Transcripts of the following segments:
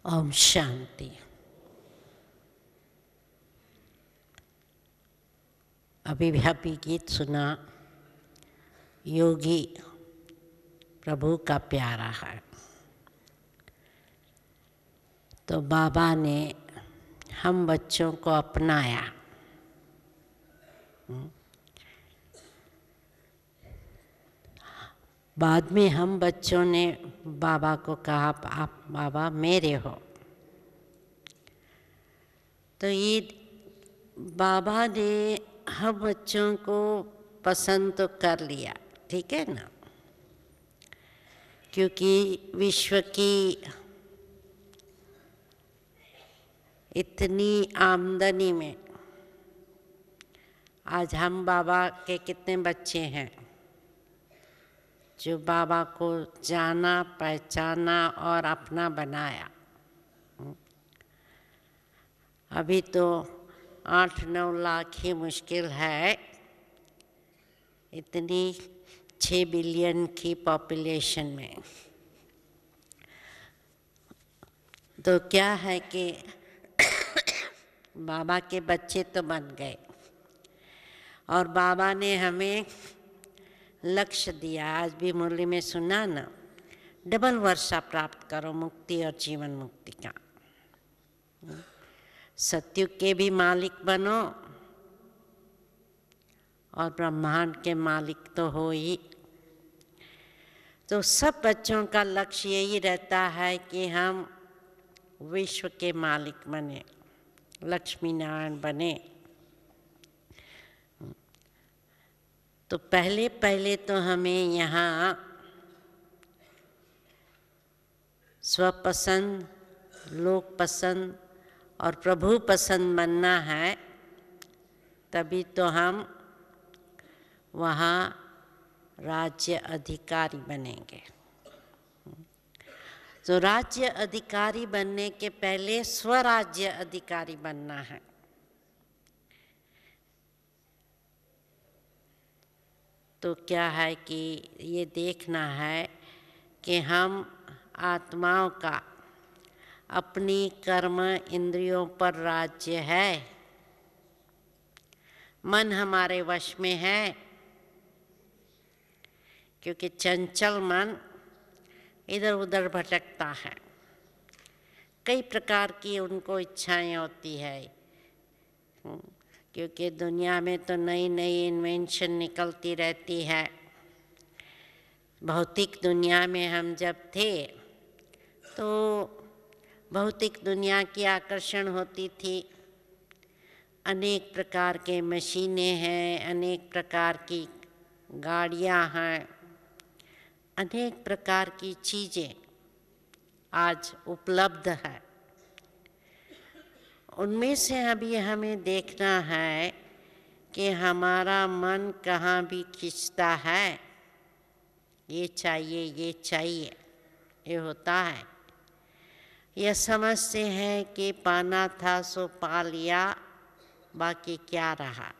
ओम शांति। अभिव्यापी गीत सुना, योगी प्रभु का प्यारा है। तो बाबा ने हम बच्चों को अपनाया। बाद में हम बच्चों ने बाबा को कहा, आप बाबा मेरे हो। तो ये बाबा ने हम बच्चों को पसंद तो कर लिया, ठीक है ना, क्योंकि विश्व की इतनी आमदनी में आज हम बाबा के कितने बच्चे हैं जो बाबा को जाना, पहचाना और अपना बनाया। अभी तो 8-9 लाख ही मुश्किल है, इतनी 6 बिलियन की पॉपुलेशन में। तो क्या है कि बाबा के बच्चे तो बन गए और बाबा ने हमें लक्ष्य दिया। आज भी मुरली में सुना ना, डबल वर्षा प्राप्त करो मुक्ति और जीवन मुक्ति का। सत्युग के भी मालिक बनो और ब्रह्मांड के मालिक तो हो ही। तो सब बच्चों का लक्ष्य यही रहता है कि हम विश्व के मालिक बने, लक्ष्मी नारायण बने। तो पहले तो हमें यहाँ स्वपसंद, लोक पसंद और प्रभु पसंद बनना है, तभी तो हम वहाँ राज्य अधिकारी बनेंगे। तो राज्य अधिकारी बनने के पहले स्वराज्य अधिकारी बनना है। तो क्या है कि ये देखना है कि हम आत्माओं का अपनी कर्म इंद्रियों पर राज्य है, मन हमारे वश में है, क्योंकि चंचल मन इधर उधर भटकता है। कई प्रकार की उनको इच्छाएं होती है, क्योंकि दुनिया में तो नई नई इन्वेंशन निकलती रहती है। भौतिक दुनिया में हम जब थे तो भौतिक दुनिया की आकर्षण होती थी। अनेक प्रकार के मशीनें हैं, अनेक प्रकार की गाड़ियां हैं, अनेक प्रकार की चीज़ें आज उपलब्ध है। उनमें से अभी हमें देखना है कि हमारा मन कहाँ भी खींचता है, ये चाहिए ये चाहिए, ये होता है। यह समझते हैं कि पाना था सो पा लिया, बाकी क्या रहा।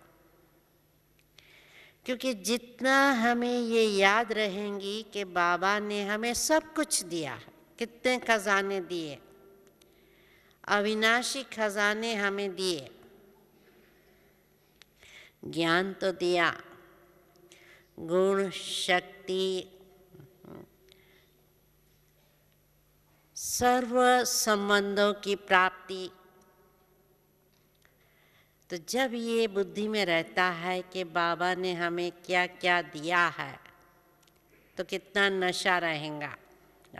क्योंकि जितना हमें ये याद रहेंगी कि बाबा ने हमें सब कुछ दिया है, कितने खजाने दिए, अविनाशी खजाने हमें दिए। ज्ञान तो दिया, गुण, शक्ति, सर्व संबंधों की प्राप्ति। तो जब ये बुद्धि में रहता है कि बाबा ने हमें क्या क्या दिया है, तो कितना नशा रहेगा।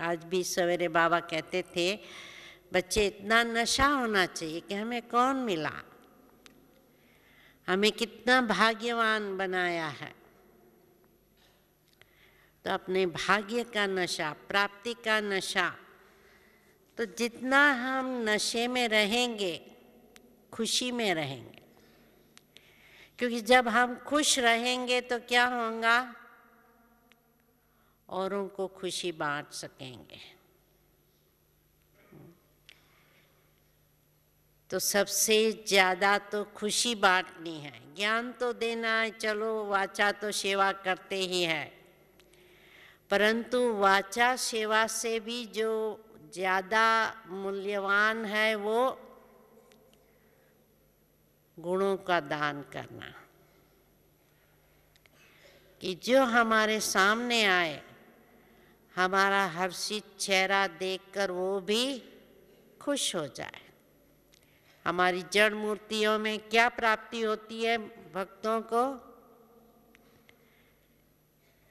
आज भी सवेरे बाबा कहते थे, बच्चे इतना नशा होना चाहिए कि हमें कौन मिला, हमें कितना भाग्यवान बनाया है। तो अपने भाग्य का नशा, प्राप्ति का नशा, तो जितना हम नशे में रहेंगे, खुशी में रहेंगे। क्योंकि जब हम खुश रहेंगे तो क्या होगा, औरों को खुशी बांट सकेंगे। तो सबसे ज़्यादा तो खुशी बांटनी है। ज्ञान तो देना है, चलो वाचा तो सेवा करते ही है, परंतु वाचा सेवा से भी जो ज़्यादा मूल्यवान है वो गुणों का दान करना, कि जो हमारे सामने आए हमारा हर्षित चेहरा देखकर वो भी खुश हो जाए। हमारी जड़ मूर्तियों में क्या प्राप्ति होती है भक्तों को?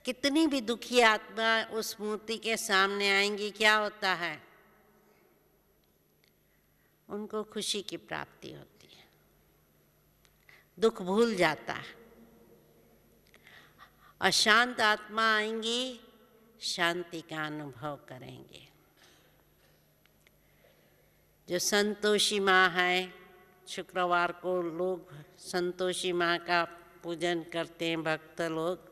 कितनी भी दुखी आत्मा उस मूर्ति के सामने आएंगी, क्या होता है? उनको खुशी की प्राप्ति होती है, दुख भूल जाता है। अशांत आत्मा आएंगी, शांति का अनुभव करेंगे। जो संतोषी माँ है, शुक्रवार को लोग संतोषी माँ का पूजन करते हैं भक्त लोग।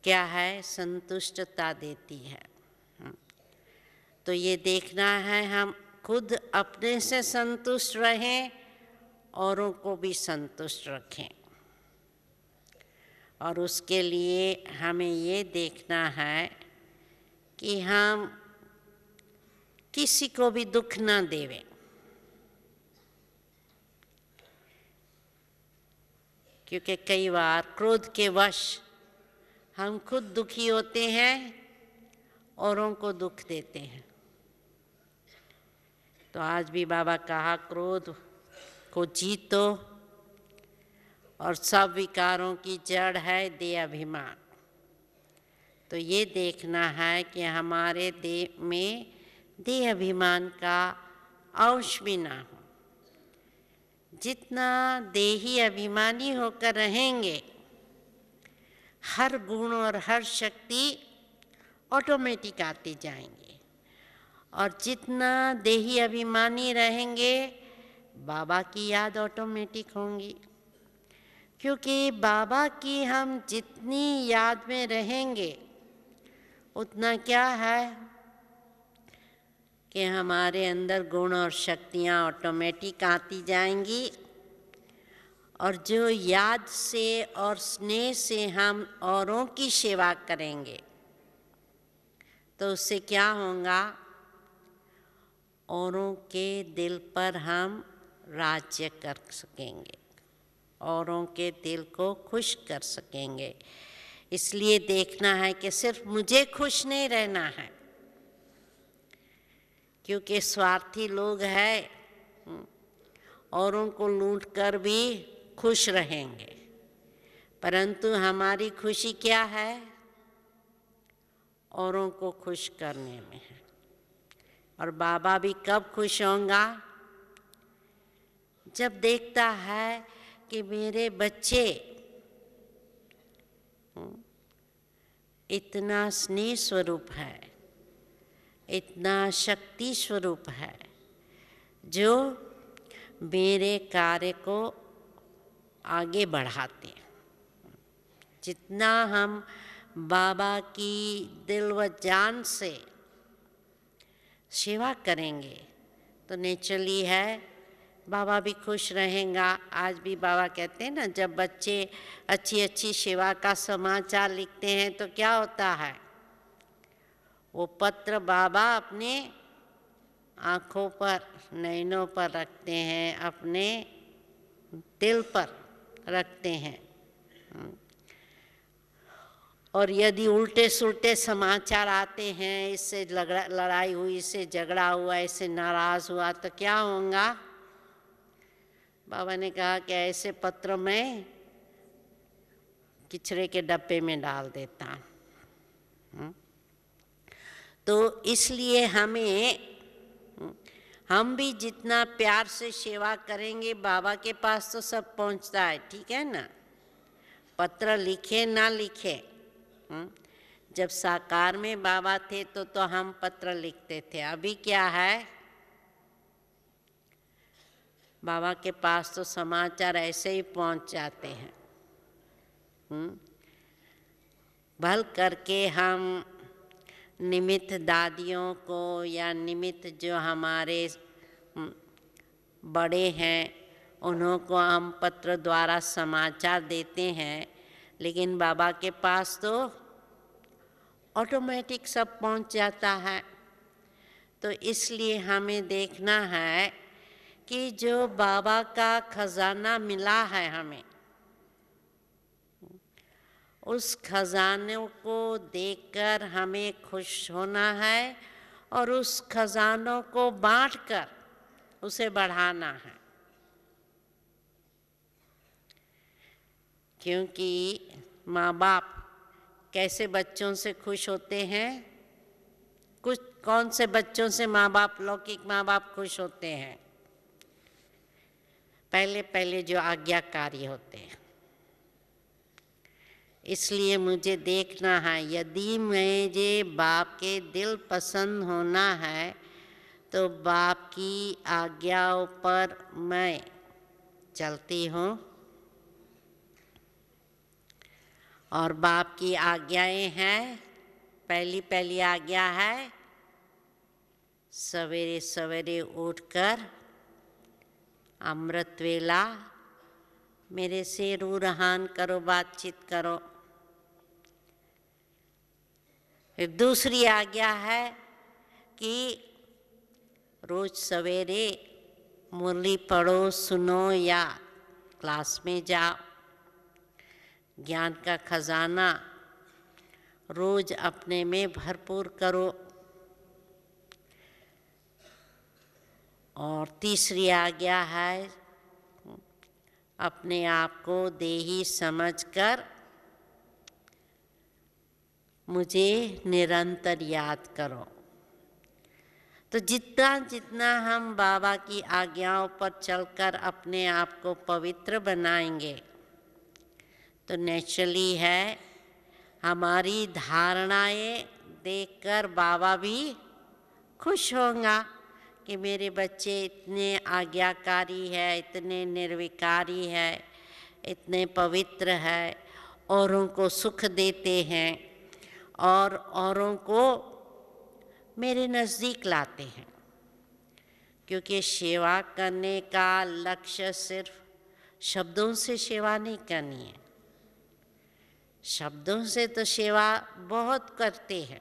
क्या है? संतुष्टता देती है। तो ये देखना है हम खुद अपने से संतुष्ट रहें, औरों को भी संतुष्ट रखें। और उसके लिए हमें ये देखना है कि हम किसी को भी दुख ना देवें। क्योंकि कई बार क्रोध के वश हम खुद दुखी होते हैं, औरों को दुख देते हैं। तो आज भी बाबा कहा क्रोध को जीतो, और सब विकारों की जड़ है देह अभिमान। तो ये देखना है कि हमारे देह में देह अभिमान का अंश भी ना हो। जितना देही अभिमानी होकर रहेंगे, हर गुण और हर शक्ति ऑटोमेटिक आती जाएंगे। और जितना देही अभिमानी रहेंगे, बाबा की याद ऑटोमेटिक होंगी। क्योंकि बाबा की हम जितनी याद में रहेंगे, उतना क्या है कि हमारे अंदर गुण और शक्तियाँ ऑटोमेटिक आती जाएंगी। और जो याद से और स्नेह से हम औरों की सेवा करेंगे, तो उससे क्या होगा? औरों के दिल पर हम राज्य कर सकेंगे, औरों के दिल को खुश कर सकेंगे। इसलिए देखना है कि सिर्फ मुझे खुश नहीं रहना है, क्योंकि स्वार्थी लोग हैं, औरों को लूट कर भी खुश रहेंगे। परंतु हमारी खुशी क्या है? औरों को खुश करने में है। और बाबा भी कब खुश होगा? जब देखता है कि मेरे बच्चे इतना स्नेह स्वरूप है, इतना शक्ति स्वरूप है, जो मेरे कार्य को आगे बढ़ाते हैं। जितना हम बाबा की दिल व जान से सेवा करेंगे, तो नेचुरली है बाबा भी खुश रहेगा। आज भी बाबा कहते हैं ना, जब बच्चे अच्छी अच्छी सेवा का समाचार लिखते हैं तो क्या होता है? वो पत्र बाबा अपने आँखों पर, नैनों पर रखते हैं, अपने दिल पर रखते हैं। और यदि उल्टे सुलटे समाचार आते हैं, इससे लड़ाई हुई, इससे झगड़ा हुआ, इससे नाराज़ हुआ, तो क्या होगा? बाबा ने कहा कि ऐसे पत्र में किचरे के डब्बे में डाल देता। तो इसलिए हम भी जितना प्यार से सेवा करेंगे, बाबा के पास तो सब पहुंचता है, ठीक है ना? पत्र लिखे ना लिखे, जब साकार में बाबा थे तो हम पत्र लिखते थे। अभी क्या है? बाबा के पास तो समाचार ऐसे ही पहुंच जाते हैं। भल करके हम निमित्त दादियों को या निमित्त जो हमारे बड़े हैं, उन्हों को हम पत्र द्वारा समाचार देते हैं, लेकिन बाबा के पास तो ऑटोमेटिक सब पहुंच जाता है। तो इसलिए हमें देखना है कि जो बाबा का खजाना मिला है हमें, उस खजाने को देखकर हमें खुश होना है और उस खजानों को बांटकर उसे बढ़ाना है। क्योंकि माँ बाप कैसे बच्चों से खुश होते हैं? कुछ कौन से बच्चों से माँ बाप, लौकिक माँ बाप खुश होते हैं? पहले पहले जो आज्ञाकारी होते हैं। इसलिए मुझे देखना है, यदि मुझे बाप के दिल पसंद होना है तो बाप की आज्ञाओं पर मैं चलती हूँ। और बाप की आज्ञाएं हैं, पहली पहली आज्ञा है सवेरे सवेरे उठकर अमृत वेला मेरे से रूहान करो, बातचीत करो। फिर दूसरी आज्ञा है कि रोज सवेरे मुरली पढ़ो, सुनो या क्लास में जाओ। ज्ञान का खजाना रोज अपने में भरपूर करो। और तीसरी आज्ञा है अपने आप को देही समझकर मुझे निरंतर याद करो। तो जितना जितना हम बाबा की आज्ञाओं पर चलकर अपने आप को पवित्र बनाएंगे तो नेचुरली है हमारी धारणाएं देखकर बाबा भी खुश होगा कि मेरे बच्चे इतने आज्ञाकारी है, इतने निर्विकारी है, इतने पवित्र है, औरों को सुख देते हैं और औरों को मेरे नज़दीक लाते हैं। क्योंकि सेवा करने का लक्ष्य सिर्फ शब्दों से सेवा नहीं करनी है। शब्दों से तो सेवा बहुत करते हैं,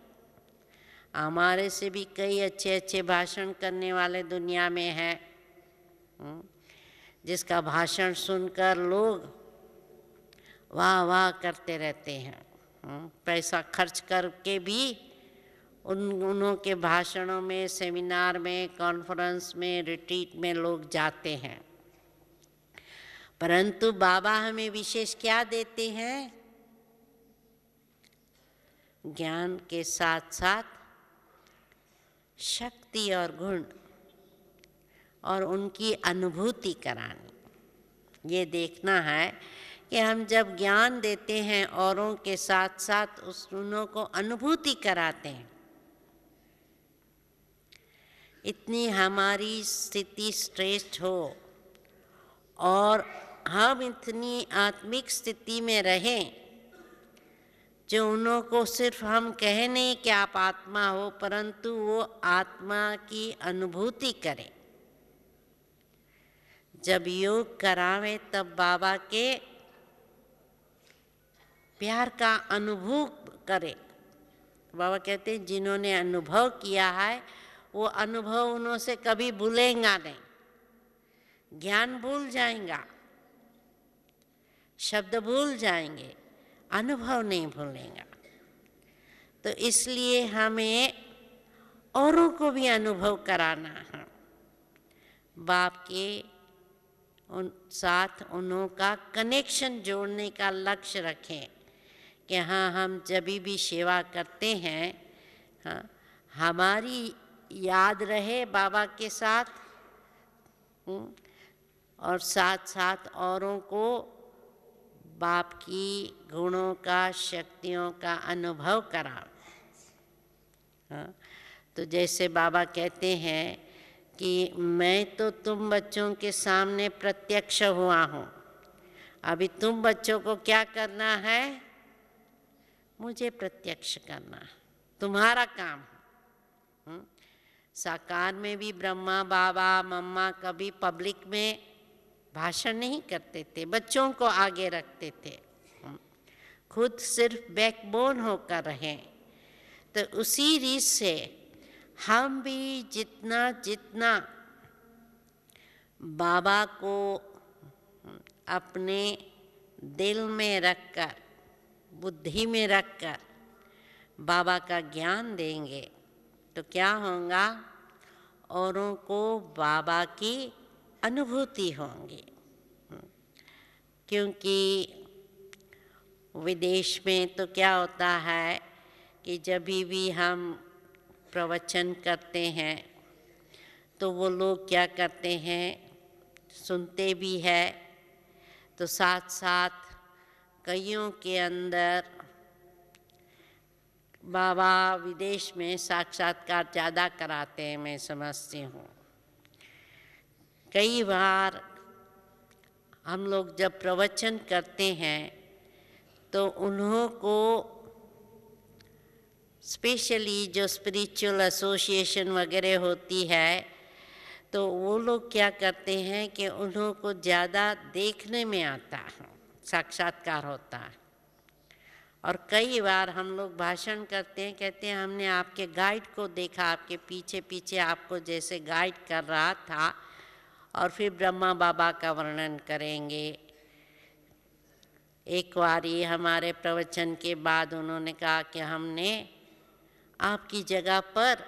हमारे से भी कई अच्छे अच्छे भाषण करने वाले दुनिया में हैं, जिसका भाषण सुनकर लोग वाह वाह करते रहते हैं। पैसा खर्च करके भी उन्हों के भाषणों में, सेमिनार में, कॉन्फ्रेंस में, रिट्रीट में लोग जाते हैं। परंतु बाबा हमें विशेष क्या देते हैं? ज्ञान के साथ साथ शक्ति और गुण और उनकी अनुभूति करानी। ये देखना है कि हम जब ज्ञान देते हैं औरों के साथ साथ उन्हों को अनुभूति कराते हैं, इतनी हमारी स्थिति श्रेष्ठ हो और हम इतनी आत्मिक स्थिति में रहें जो उन्हों को सिर्फ हम कहे नहीं कि आप आत्मा हो, परंतु वो आत्मा की अनुभूति करें। जब योग करावे तब बाबा के प्यार का अनुभव करे। बाबा कहते हैं जिन्होंने अनुभव किया है वो अनुभव उन्हों से कभी भूलेगा नहीं। ज्ञान भूल जाएगा, शब्द भूल जाएंगे, अनुभव नहीं भूलेगा। तो इसलिए हमें औरों को भी अनुभव कराना है। बाप के उन साथ उन्हों का कनेक्शन जोड़ने का लक्ष्य रखें कि हाँ, हम जब भी सेवा करते हैं, हाँ, हमारी याद रहे बाबा के साथ और साथ साथ औरों को बाप की गुणों का, शक्तियों का अनुभव करा। हाँ, तो जैसे बाबा कहते हैं कि मैं तो तुम बच्चों के सामने प्रत्यक्ष हुआ हूँ, अभी तुम बच्चों को क्या करना है? मुझे प्रत्यक्ष करना, तुम्हारा काम है। साकार में भी ब्रह्मा बाबा मम्मा कभी पब्लिक में भाषण नहीं करते थे, बच्चों को आगे रखते थे, खुद सिर्फ बैकबोन होकर रहें। तो उसी रीत से हम भी जितना जितना बाबा को अपने दिल में रखकर, बुद्धि में रखकर बाबा का ज्ञान देंगे तो क्या होगा, औरों को बाबा की अनुभूति होंगी। क्योंकि विदेश में तो क्या होता है कि जब भी हम प्रवचन करते हैं तो वो लोग क्या करते हैं, सुनते भी है तो साथ साथ कईयों के अंदर बाबा विदेश में साक्षात्कार ज़्यादा कराते हैं, मैं समझती हूँ। कई बार हम लोग जब प्रवचन करते हैं तो उन्हों को स्पेशली जो स्पिरिचुअल एसोसिएशन वगैरह होती है तो वो लोग क्या करते हैं कि उन्हों को ज़्यादा देखने में आता है, साक्षात्कार होता है। और कई बार हम लोग भाषण करते हैं, कहते हैं हमने आपके गाइड को देखा, आपके पीछे पीछे आपको जैसे गाइड कर रहा था, और फिर ब्रह्मा बाबा का वर्णन करेंगे। एक बार ये हमारे प्रवचन के बाद उन्होंने कहा कि हमने आपकी जगह पर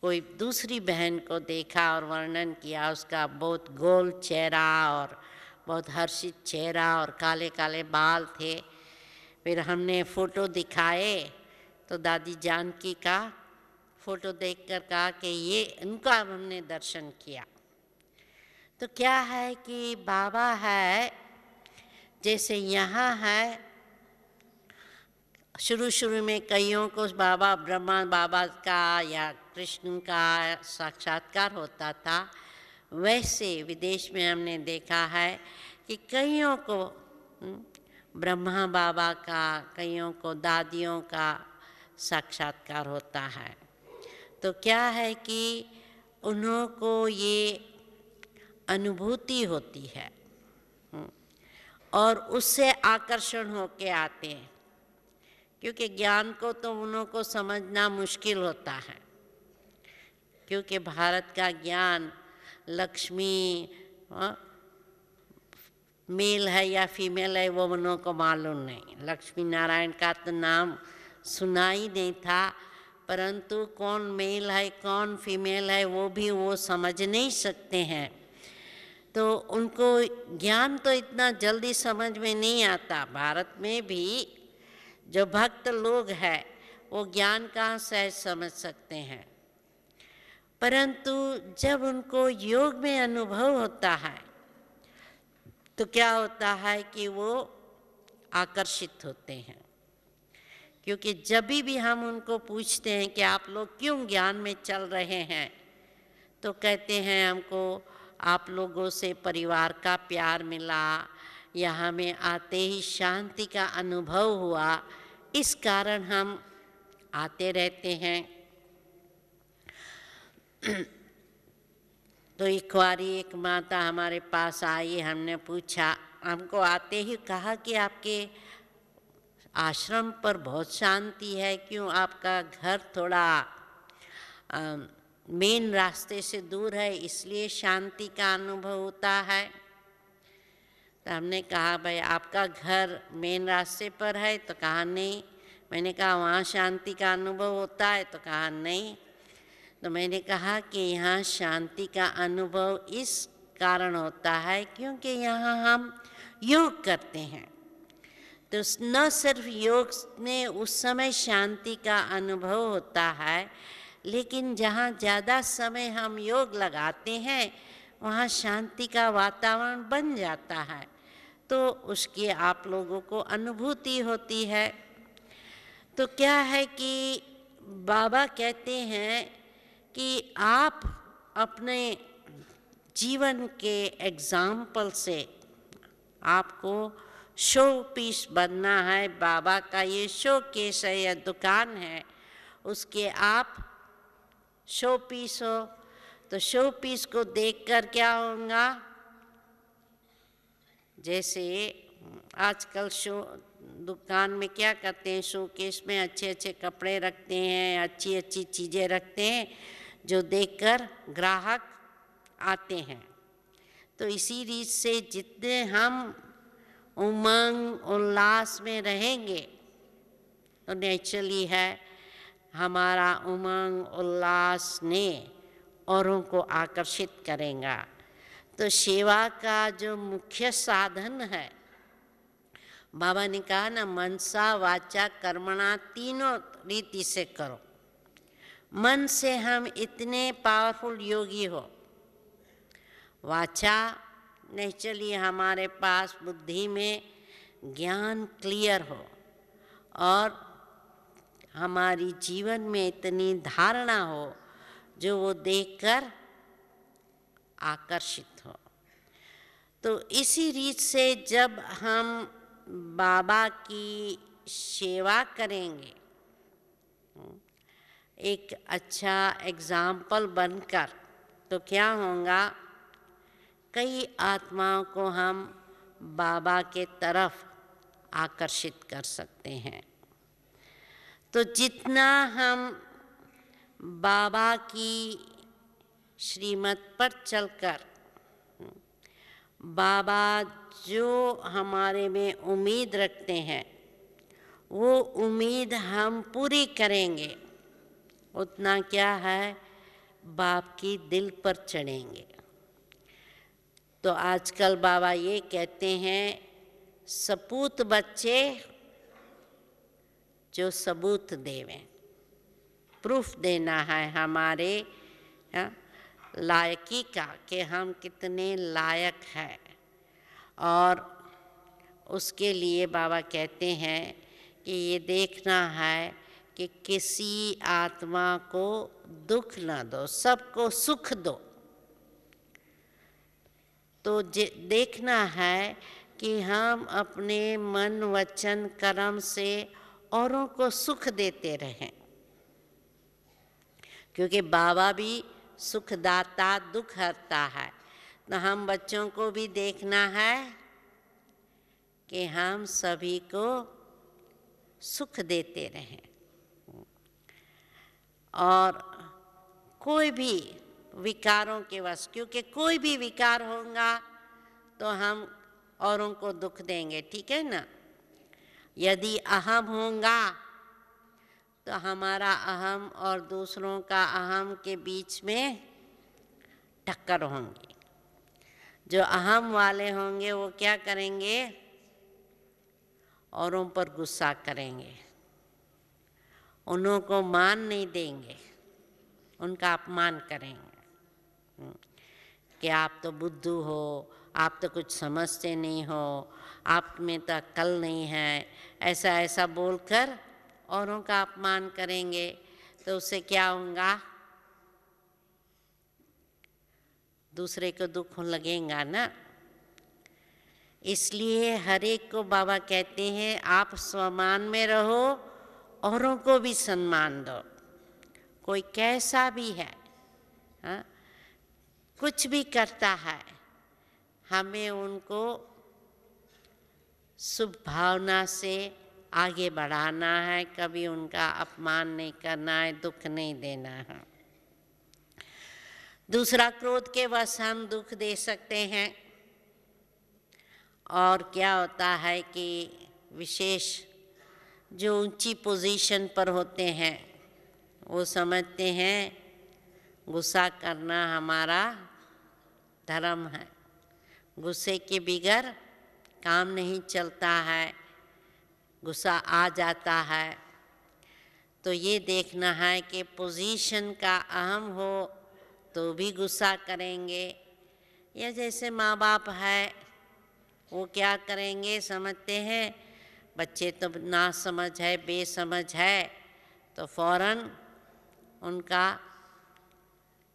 कोई दूसरी बहन को देखा और वर्णन किया, उसका बहुत गोल चेहरा और बहुत हर्षित चेहरा और काले काले बाल थे। फिर हमने फ़ोटो दिखाए तो दादी जानकी का फ़ोटो देखकर कहा कि ये इनका हमने दर्शन किया। तो क्या है कि बाबा है, जैसे यहाँ है, शुरू में कईयों को बाबा ब्रह्मा बाबा का या कृष्ण का साक्षात्कार होता था, वैसे विदेश में हमने देखा है कि कईयों को ब्रह्मा बाबा का, कईयों को दादियों का साक्षात्कार होता है। तो क्या है कि उन्हों को ये अनुभूति होती है और उससे आकर्षण होके आते हैं, क्योंकि ज्ञान को तो उन्हों को समझना मुश्किल होता है, क्योंकि भारत का ज्ञान लक्ष्मी मेल है या फीमेल है वो उन्हों को मालूम नहीं। लक्ष्मी नारायण का तो नाम सुना ही नहीं था, परंतु कौन मेल है कौन फीमेल है वो भी वो समझ नहीं सकते हैं। तो उनको ज्ञान तो इतना जल्दी समझ में नहीं आता। भारत में भी जो भक्त लोग हैं वो ज्ञान कहाँ सहज समझ सकते हैं, परंतु जब उनको योग में अनुभव होता है तो क्या होता है कि वो आकर्षित होते हैं। क्योंकि जब भी हम उनको पूछते हैं कि आप लोग क्यों ज्ञान में चल रहे हैं, तो कहते हैं हमको आप लोगों से परिवार का प्यार मिला या हमें आते ही शांति का अनुभव हुआ, इस कारण हम आते रहते हैं। तो एक बारी एक माता हमारे पास आई, हमने पूछा, हमको आते ही कहा कि आपके आश्रम पर बहुत शांति है, क्यों आपका घर थोड़ा मेन रास्ते से दूर है इसलिए शांति का अनुभव होता है। तो हमने कहा भाई आपका घर मेन रास्ते पर है, तो कहा नहीं। मैंने कहा वहाँ शांति का अनुभव होता है, तो कहा नहीं। तो मैंने कहा कि यहाँ शांति का अनुभव इस कारण होता है क्योंकि यहाँ हम योग करते हैं। तो न सिर्फ योग में उस समय शांति का अनुभव होता है, लेकिन जहाँ ज़्यादा समय हम योग लगाते हैं वहाँ शांति का वातावरण बन जाता है, तो उसकी आप लोगों को अनुभूति होती है। तो क्या है कि बाबा कहते हैं कि आप अपने जीवन के एग्जाम्पल से आपको शो पीस बनना है। बाबा का ये शो केस है या दुकान है, उसके आप शो पीस हो। तो शो पीस को देखकर क्या होगा, जैसे आजकल शो दुकान में क्या करते हैं, शोकेस में अच्छे अच्छे कपड़े रखते हैं, अच्छी अच्छी चीज़ें रखते हैं जो देखकर ग्राहक आते हैं। तो इसी रीत से जितने हम उमंग उल्लास में रहेंगे तो नेचुरली है हमारा उमंग उल्लास ने औरों को आकर्षित करेगा। तो सेवा का जो मुख्य साधन है, बाबा ने कहा ना, मनसा वाचा कर्मणा तीनों रीति से करो। मन से हम इतने पावरफुल योगी हो, वाचा नेचुरली हमारे पास बुद्धि में ज्ञान क्लियर हो और हमारी जीवन में इतनी धारणा हो जो वो देखकर आकर्षित हो। तो इसी रीत से जब हम बाबा की सेवा करेंगे, एक अच्छा एग्जाम्पल बनकर, तो क्या होगा, कई आत्माओं को हम बाबा के तरफ आकर्षित कर सकते हैं। तो जितना हम बाबा की श्रीमत पर चलकर बाबा जो हमारे में उम्मीद रखते हैं वो उम्मीद हम पूरी करेंगे, उतना क्या है, बाप की दिल पर चढ़ेंगे। तो आजकल बाबा ये कहते हैं, सपूत बच्चे जो सबूत देवें, प्रूफ देना है हमारे लायकी का कि हम कितने लायक हैं। और उसके लिए बाबा कहते हैं कि ये देखना है कि किसी आत्मा को दुख ना दो, सबको सुख दो। तो देखना है कि हम अपने मन वचन कर्म से औरों को सुख देते रहें, क्योंकि बाबा भी सुखदाता दुख हरता है। तो हम बच्चों को भी देखना है कि हम सभी को सुख देते रहें और कोई भी विकारों के वश, क्योंकि कोई भी विकार होगा तो हम औरों को दुख देंगे, ठीक है ना। यदि अहम होगा तो हमारा अहम और दूसरों का अहम के बीच में टक्कर होंगी। जो अहम वाले होंगे वो क्या करेंगे, औरों पर गुस्सा करेंगे, उन्हों को मान नहीं देंगे, उनका अपमान करेंगे कि आप तो बुद्धू हो, आप तो कुछ समझते नहीं हो, आप में तो अक्ल नहीं है, ऐसा ऐसा बोलकर औरों का अपमान करेंगे। तो उससे क्या होगा, दूसरे को दुख लगेगा ना। इसलिए हर एक को बाबा कहते हैं, आप सम्मान में रहो, औरों को भी सम्मान दो। कोई कैसा भी है, हाँ, कुछ भी करता है, हमें उनको शुभ भावना से आगे बढ़ाना है, कभी उनका अपमान नहीं करना है, दुख नहीं देना है। दूसरा, क्रोध के वश हम दुख दे सकते हैं। और क्या होता है कि विशेष जो ऊंची पोजीशन पर होते हैं वो समझते हैं गुस्सा करना हमारा धर्म है, गुस्से के बगैर काम नहीं चलता है, गुस्सा आ जाता है। तो ये देखना है कि पोजीशन का अहम हो तो भी गुस्सा करेंगे, या जैसे माँ बाप है वो क्या करेंगे, समझते हैं बच्चे तो ना समझ है, बेसमझ है, तो फौरन उनका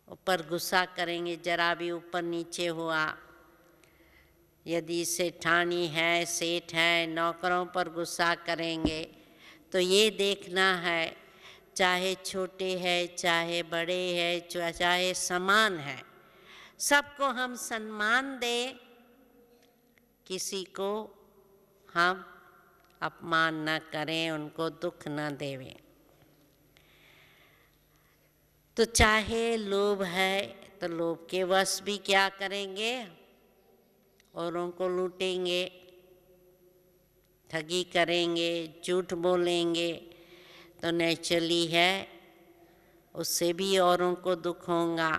ऊपर गुस्सा करेंगे, जरा भी ऊपर नीचे हुआ। यदि सेठानी है, सेठ है, नौकरों पर गुस्सा करेंगे। तो ये देखना है, चाहे छोटे है चाहे बड़े है चाहे समान है, सबको हम सम्मान दें, किसी को हम अपमान न करें, उनको दुख न देवें। तो चाहे लोभ है तो लोभ के वश भी क्या करेंगे, औरों को लूटेंगे, ठगी करेंगे, झूठ बोलेंगे, तो नेचुरली है उससे भी औरों को दुख होगा।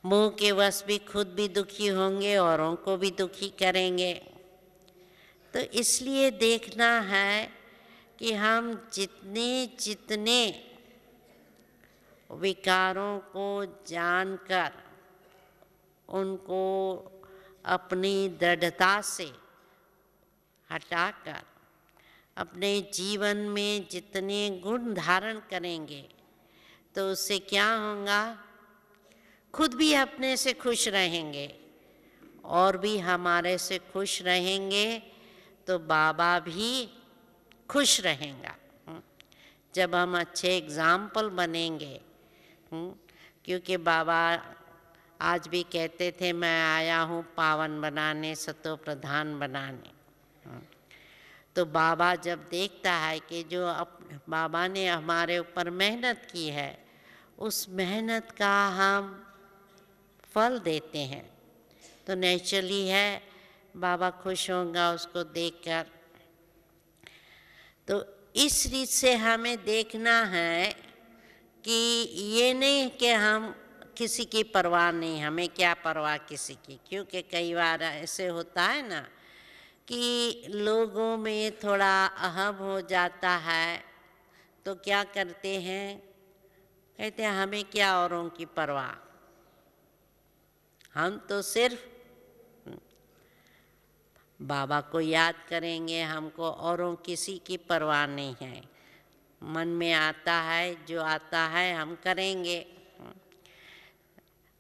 मोह के वश भी खुद भी दुखी होंगे, औरों को भी दुखी करेंगे। तो इसलिए देखना है कि हम जितने जितने विकारों को जानकर उनको अपनी दृढ़ता से हटाकर अपने जीवन में जितने गुण धारण करेंगे तो उससे क्या होगा, खुद भी अपने से खुश रहेंगे और भी हमारे से खुश रहेंगे, तो बाबा भी खुश रहेगा। जब हम अच्छे एग्जाम्पल बनेंगे, क्योंकि बाबा आज भी कहते थे मैं आया हूँ पावन बनाने, सतो प्रधान बनाने। तो बाबा जब देखता है कि जो बाबा ने हमारे ऊपर मेहनत की है, उस मेहनत का हम फल देते हैं, तो नेचुरली है बाबा खुश होगा उसको देखकर। तो इस रीत से हमें देखना है कि ये नहीं कि हम किसी की परवाह नहीं, हमें क्या परवाह किसी की। क्योंकि कई बार ऐसे होता है ना कि लोगों में थोड़ा अहम हो जाता है, तो क्या करते हैं, कहते हैं हमें क्या औरों की परवाह, हम तो सिर्फ बाबा को याद करेंगे, हमको औरों किसी की परवाह नहीं है। मन में आता है जो आता है हम करेंगे।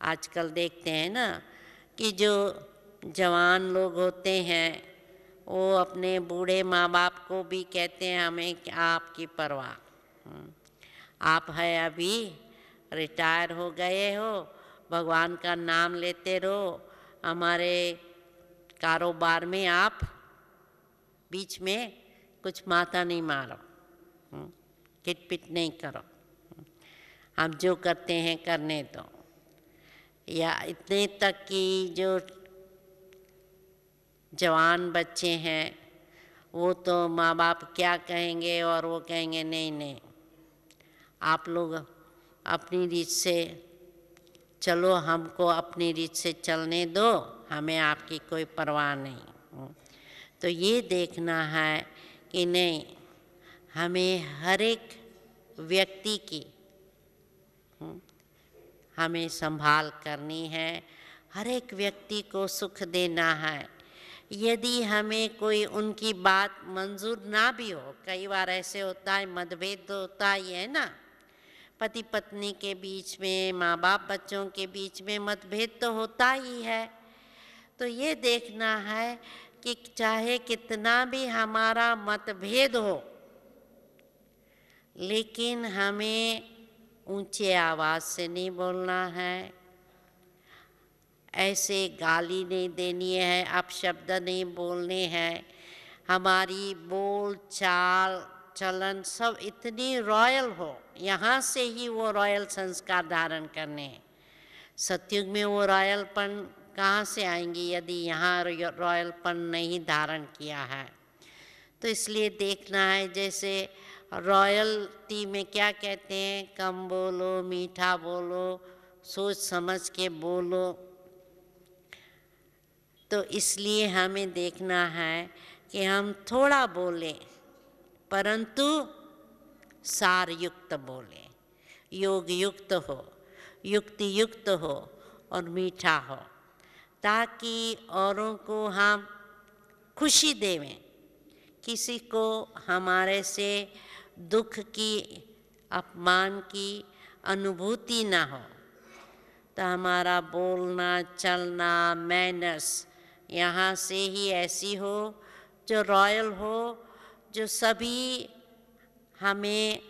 आजकल देखते हैं ना कि जो जवान लोग होते हैं वो अपने बूढ़े माँ बाप को भी कहते हैं हमें आपकी परवाह, आप है अभी रिटायर हो गए हो, भगवान का नाम लेते रहो, हमारे कारोबार में आप बीच में कुछ माथा नहीं मारो, किटपिट नहीं करो, हम जो करते हैं करने दो। या इतने तक कि जो जवान बच्चे हैं वो तो माँ बाप क्या कहेंगे और वो कहेंगे नहीं नहीं आप लोग अपनी रीत से चलो, हमको अपनी रीत से चलने दो, हमें आपकी कोई परवाह नहीं। तो ये देखना है कि नहीं, हमें हर एक व्यक्ति की हमें संभाल करनी है, हर एक व्यक्ति को सुख देना है। यदि हमें कोई उनकी बात मंजूर ना भी हो, कई बार ऐसे होता है, मतभेद होता ही है ना, पति पत्नी के बीच में, माँ बाप बच्चों के बीच में मतभेद तो होता ही है। तो ये देखना है कि चाहे कितना भी हमारा मतभेद हो, लेकिन हमें ऊंचे आवाज़ से नहीं बोलना है, ऐसे गाली नहीं देनी है, अपशब्द नहीं बोलने हैं। हमारी बोल चाल चलन सब इतनी रॉयल हो, यहाँ से ही वो रॉयल संस्कार धारण करने हैं। सतयुग में वो रॉयलपन कहाँ से आएंगी यदि यहाँ रॉयलपन नहीं धारण किया है। तो इसलिए देखना है, जैसे रॉयल्टी में क्या कहते हैं, कम बोलो, मीठा बोलो, सोच समझ के बोलो। तो इसलिए हमें देखना है कि हम थोड़ा बोलें परंतु सार युक्त बोलें, योग युक्त हो, युक्ति युक्त हो और मीठा हो, ताकि औरों को हम खुशी देवें, किसी को हमारे से दुख की, अपमान की अनुभूति ना हो। तो हमारा बोलना चलना मैनर्स यहाँ से ही ऐसी हो जो रॉयल हो, जो सभी हमें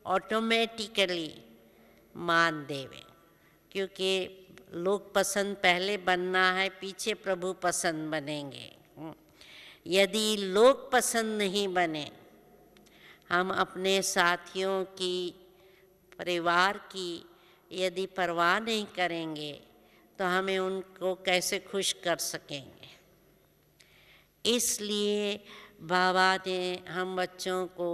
ऑटोमेटिकली मान देवे। क्योंकि लोग पसंद पहले बनना है, पीछे प्रभु पसंद बनेंगे। यदि लोग पसंद नहीं बने, हम अपने साथियों की, परिवार की यदि परवाह नहीं करेंगे तो हमें उनको कैसे खुश कर सकेंगे। इसलिए बाबा ने हम बच्चों को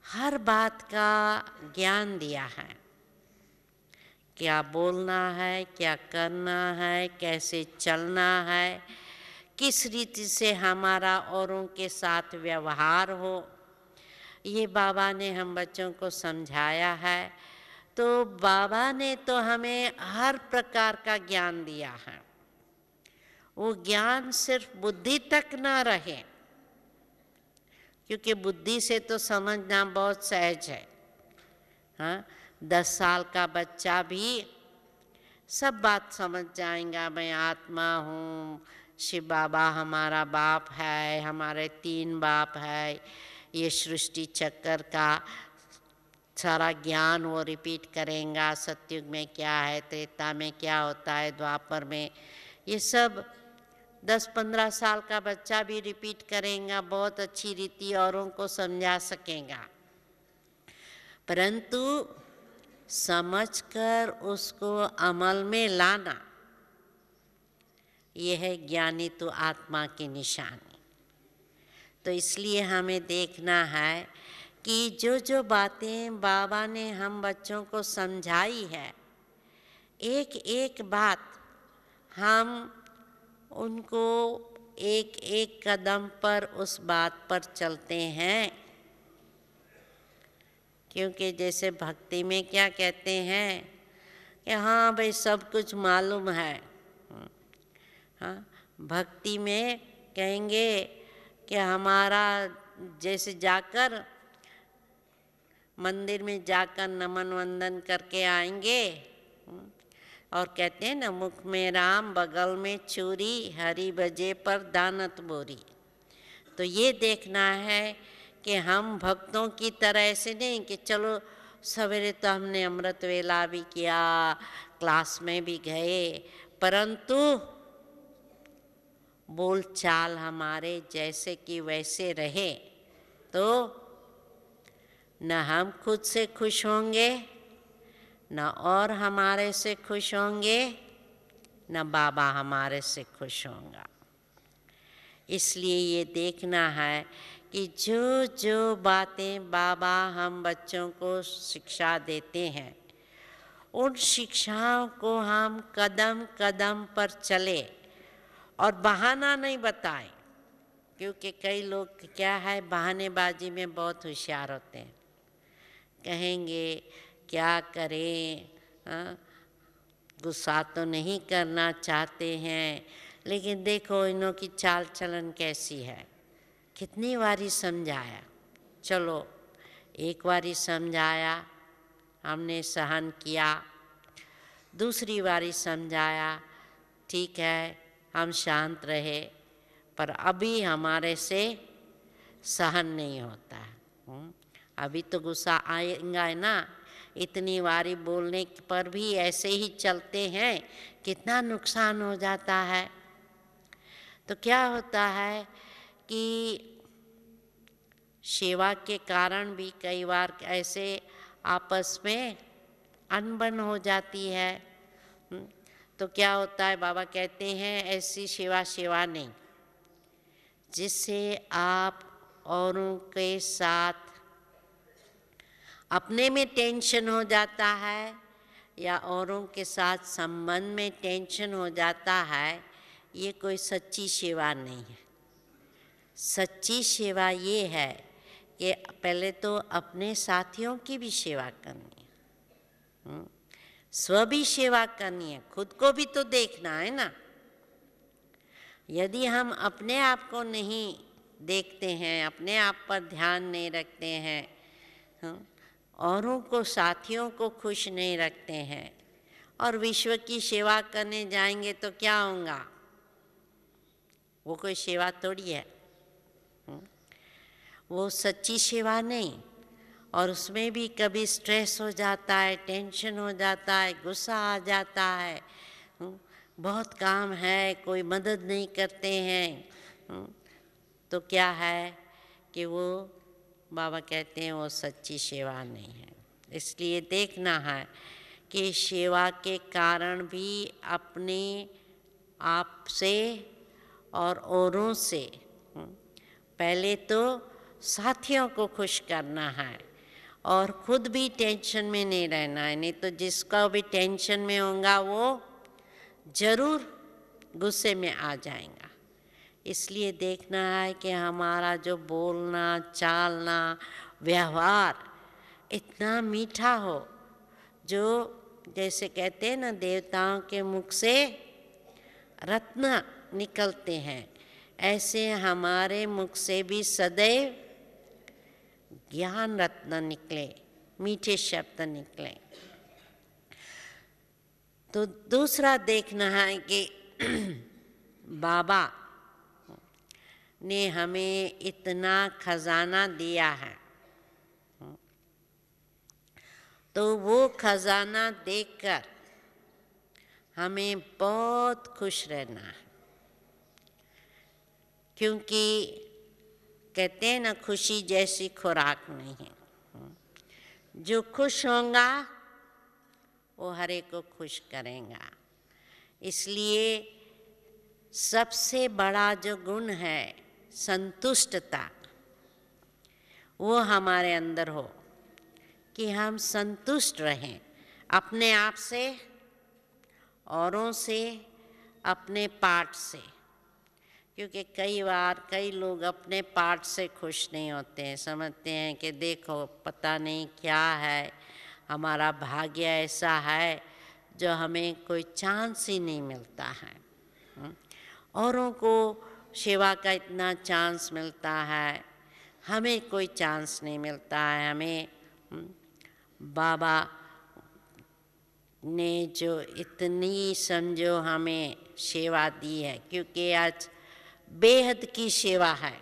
हर बात का ज्ञान दिया है, क्या बोलना है, क्या करना है, कैसे चलना है, किस रीति से हमारा औरों के साथ व्यवहार हो, ये बाबा ने हम बच्चों को समझाया है। तो बाबा ने तो हमें हर प्रकार का ज्ञान दिया है। वो ज्ञान सिर्फ बुद्धि तक ना रहे, क्योंकि बुद्धि से तो समझना बहुत सहज है। हाँ, 10 साल का बच्चा भी सब बात समझ जाएगा। मैं आत्मा हूँ, शिव बाबा हमारा बाप है, हमारे 3 बाप है, ये सृष्टि चक्कर का सारा ज्ञान वो रिपीट करेगा। सतयुग में क्या है, त्रेता में क्या होता है, द्वापर में, ये सब 10-15 साल का बच्चा भी रिपीट करेगा, बहुत अच्छी रीति औरों को समझा सकेगा। परंतु समझकर उसको अमल में लाना, यह है ज्ञानी तो आत्मा की निशानी। तो इसलिए हमें देखना है कि जो जो बातें बाबा ने हम बच्चों को समझाई है, एक एक बात हम उनको एक एक कदम पर उस बात पर चलते हैं। क्योंकि जैसे भक्ति में क्या कहते हैं कि हाँ भाई सब कुछ मालूम है। हाँ, भक्ति में कहेंगे कि हमारा जैसे जाकर मंदिर में जाकर नमन वंदन करके आएंगे और कहते हैं ना, मुख में राम बगल में चूरी, हरि बजे पर दानत बोरी। तो ये देखना है कि हम भक्तों की तरह ऐसे नहीं कि चलो सवेरे तो हमने अमृत वेला भी किया, क्लास में भी गए, परंतु बोल चाल हमारे जैसे कि वैसे रहे तो न हम खुद से खुश होंगे, न और हमारे से खुश होंगे, न बाबा हमारे से खुश होगा। इसलिए ये देखना है कि जो जो बातें बाबा हम बच्चों को शिक्षा देते हैं, उन शिक्षाओं को हम कदम कदम पर चले और बहाना नहीं बताएं। क्योंकि कई लोग क्या है, बहानेबाजी में बहुत होशियार होते हैं। कहेंगे क्या करें, गुस्सा तो नहीं करना चाहते हैं, लेकिन देखो इन्हों की चाल चलन कैसी है। कितनी बारी समझाया, चलो एक बारी समझाया, हमने सहन किया, दूसरी बारी समझाया, ठीक है हम शांत रहे, पर अभी हमारे से सहन नहीं होता है। अभी तो गुस्सा आएगा ना, इतनी बारी बोलने पर भी ऐसे ही चलते हैं, कितना नुकसान हो जाता है। तो क्या होता है कि सेवा के कारण भी कई बार ऐसे आपस में अनबन हो जाती है। तो क्या होता है, बाबा कहते हैं ऐसी सेवा नहीं जिससे आप औरों के साथ अपने में टेंशन हो जाता है या औरों के साथ संबंध में टेंशन हो जाता है, ये कोई सच्ची सेवा नहीं है। सच्ची सेवा ये है कि पहले तो अपने साथियों की भी सेवा करनी है, स्व भी सेवा करनी है, खुद को भी तो देखना है ना। यदि हम अपने आप को नहीं देखते हैं, अपने आप पर ध्यान नहीं रखते हैं, औरों को, साथियों को खुश नहीं रखते हैं और विश्व की सेवा करने जाएंगे तो क्या होगा? वो कोई सेवा थोड़ी है, वो सच्ची सेवा नहीं। और उसमें भी कभी स्ट्रेस हो जाता है, टेंशन हो जाता है, गुस्सा आ जाता है, बहुत काम है, कोई मदद नहीं करते हैं, तो क्या है कि वो बाबा कहते हैं वो सच्ची सेवा नहीं है। इसलिए देखना है कि सेवा के कारण भी अपने आप से और औरों से पहले तो साथियों को खुश करना है और खुद भी टेंशन में नहीं रहना है, नहीं तो जिसका भी टेंशन में होगा वो जरूर गुस्से में आ जाएगा। इसलिए देखना है कि हमारा जो बोलना चालना व्यवहार इतना मीठा हो, जो जैसे कहते हैं ना देवताओं के मुख से रत्न निकलते हैं, ऐसे हमारे मुख से भी सदैव ज्ञान रत्न निकले, मीठे शब्द निकले। तो दूसरा देखना है कि बाबा ने हमें इतना खजाना दिया है, तो वो खजाना देखकर हमें बहुत खुश रहना है। क्योंकि कहते हैं ना खुशी जैसी खुराक नहीं है। जो खुश होगा वो हर एक को खुश करेगा। इसलिए सबसे बड़ा जो गुण है संतुष्टता, वो हमारे अंदर हो कि हम संतुष्ट रहें अपने आप से, औरों से, अपने पाठ से। क्योंकि कई बार कई लोग अपने पाठ से खुश नहीं होते हैं, समझते हैं कि देखो पता नहीं क्या है, हमारा भाग्य ऐसा है जो हमें कोई चांस ही नहीं मिलता है। औरों को सेवा का इतना चांस मिलता है, हमें कोई चांस नहीं मिलता है। हमें बाबा ने जो इतनी समझो हमें सेवा दी है, क्योंकि आज बेहद की सेवा है।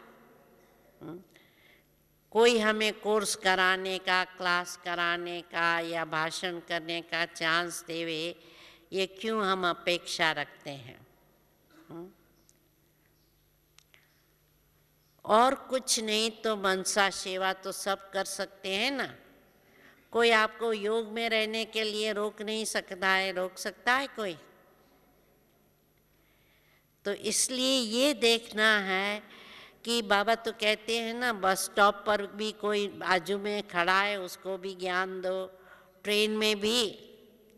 कोई हमें कोर्स कराने का, क्लास कराने का या भाषण करने का चांस देवे, ये क्यों हम अपेक्षा रखते हैं। और कुछ नहीं तो मनसा सेवा तो सब कर सकते हैं ना। कोई आपको योग में रहने के लिए रोक नहीं सकता है, रोक सकता है कोई? तो इसलिए ये देखना है कि बाबा तो कहते हैं ना, बस स्टॉप पर भी कोई बाजू में खड़ा है उसको भी ज्ञान दो, ट्रेन में भी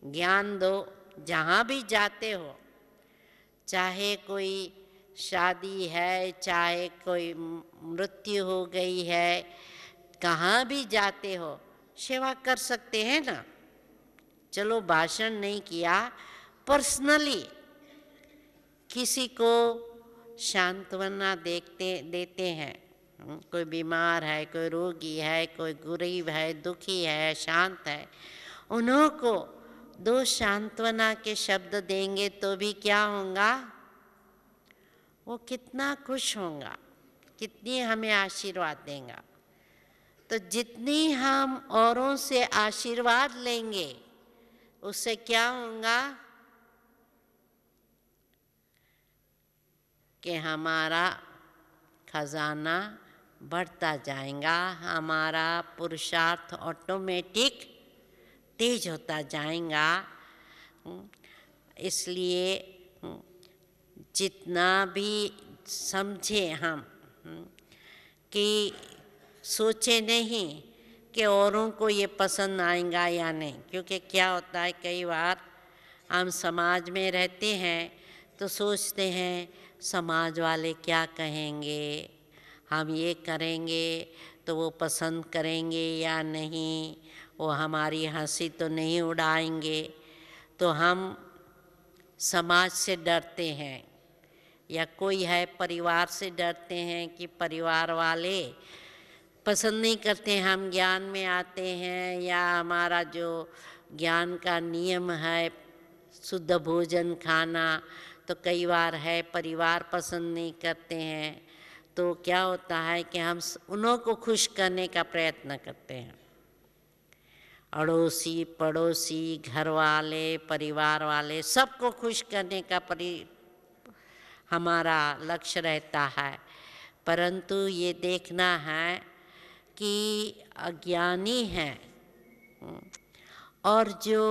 ज्ञान दो, जहाँ भी जाते हो, चाहे कोई शादी है, चाहे कोई मृत्यु हो गई है, कहाँ भी जाते हो सेवा कर सकते हैं ना। चलो भाषण नहीं किया, पर्सनली किसी को सांत्वना देते हैं। कोई बीमार है, कोई रोगी है, कोई गरीब है, दुखी है, शांत है, उन्हों को दो सांत्वना के शब्द देंगे तो भी क्या होगा, वो कितना खुश होगा, कितनी हमें आशीर्वाद देगा। तो जितनी हम औरों से आशीर्वाद लेंगे उससे क्या होगा कि हमारा खजाना बढ़ता जाएगा, हमारा पुरुषार्थ ऑटोमेटिक तेज होता जाएगा। इसलिए जितना भी समझे हम कि सोचे नहीं कि औरों को ये पसंद आएगा या नहीं। क्योंकि क्या होता है, कई बार हम समाज में रहते हैं तो सोचते हैं समाज वाले क्या कहेंगे, हम ये करेंगे तो वो पसंद करेंगे या नहीं, वो हमारी हंसी तो नहीं उड़ाएंगे। तो हम समाज से डरते हैं, या कोई है परिवार से डरते हैं कि परिवार वाले पसंद नहीं करते हम ज्ञान में आते हैं, या हमारा जो ज्ञान का नियम है शुद्ध भोजन खाना, तो कई बार है परिवार पसंद नहीं करते हैं। तो क्या होता है कि हम उन्हों को खुश करने का प्रयत्न करते हैं, अड़ोसी पड़ोसी घर वाले परिवार वाले सबको खुश करने का हमारा लक्ष्य रहता है, परंतु ये देखना है कि अज्ञानी है और जो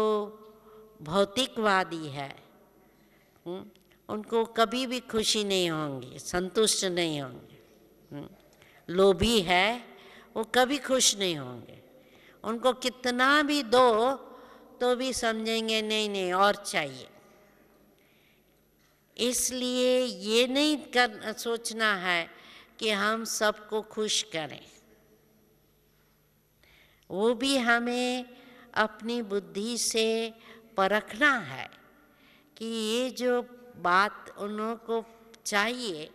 भौतिकवादी है उनको कभी भी खुशी नहीं होंगी, संतुष्ट नहीं होंगे। लोभी है वो कभी खुश नहीं होंगे, उनको कितना भी दो तो भी समझेंगे नहीं नहीं और चाहिए। इसलिए ये नहीं सोचना है कि हम सबको खुश करें, वो भी हमें अपनी बुद्धि से परखना है कि ये जो बात उनको चाहिए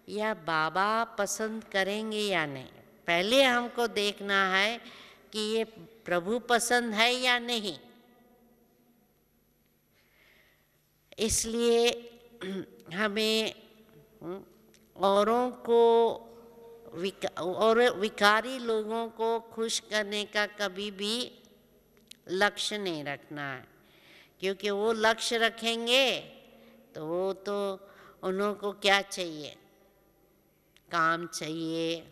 या बाबा पसंद करेंगे या नहीं। पहले हमको देखना है कि ये प्रभु पसंद है या नहीं। इसलिए हमें औरों को और विकारी लोगों को खुश करने का कभी भी लक्ष्य नहीं रखना है, क्योंकि वो लक्ष्य रखेंगे तो वो तो उन्हों को क्या चाहिए, काम चाहिए,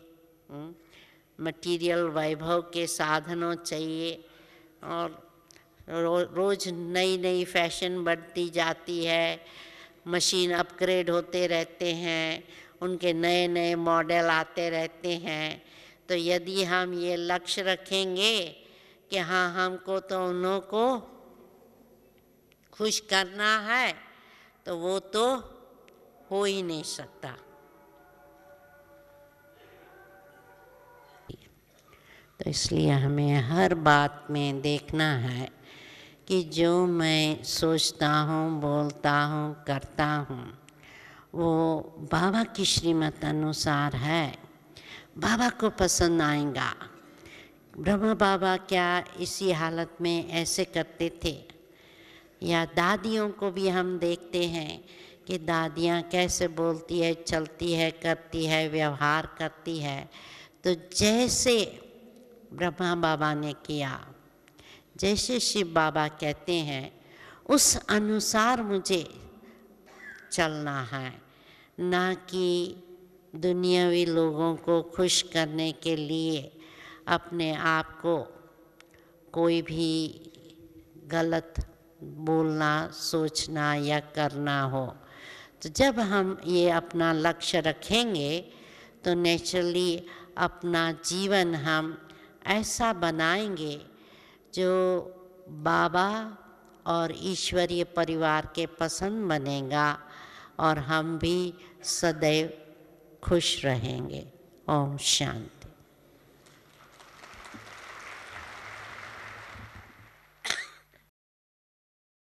मटेरियल वैभव के साधनों चाहिए और रोज़ नई नई फैशन बढ़ती जाती है, मशीन अपग्रेड होते रहते हैं, उनके नए नए मॉडल आते रहते हैं। तो यदि हम ये लक्ष्य रखेंगे कि हाँ हमको तो उन्हों को खुश करना है, तो वो तो हो ही नहीं सकता। तो इसलिए हमें हर बात में देखना है कि जो मैं सोचता हूँ, बोलता हूँ, करता हूँ वो बाबा की श्रीमत अनुसार है, बाबा को पसंद आएगा। ब्रह्मा बाबा क्या इसी हालत में ऐसे करते थे? या दादियों को भी हम देखते हैं कि दादियाँ कैसे बोलती है, चलती है, करती है, व्यवहार करती है। तो जैसे ब्रह्मा बाबा ने किया, जैसे शिव बाबा कहते हैं, उस अनुसार मुझे चलना है, ना कि दुनियावी लोगों को खुश करने के लिए अपने आप को कोई भी गलत बोलना, सोचना या करना हो। तो जब हम ये अपना लक्ष्य रखेंगे तो नेचुरली अपना जीवन हम ऐसा बनाएंगे जो बाबा और ईश्वरीय परिवार के पसंद बनेगा और हम भी सदैव खुश रहेंगे। ओम शांति।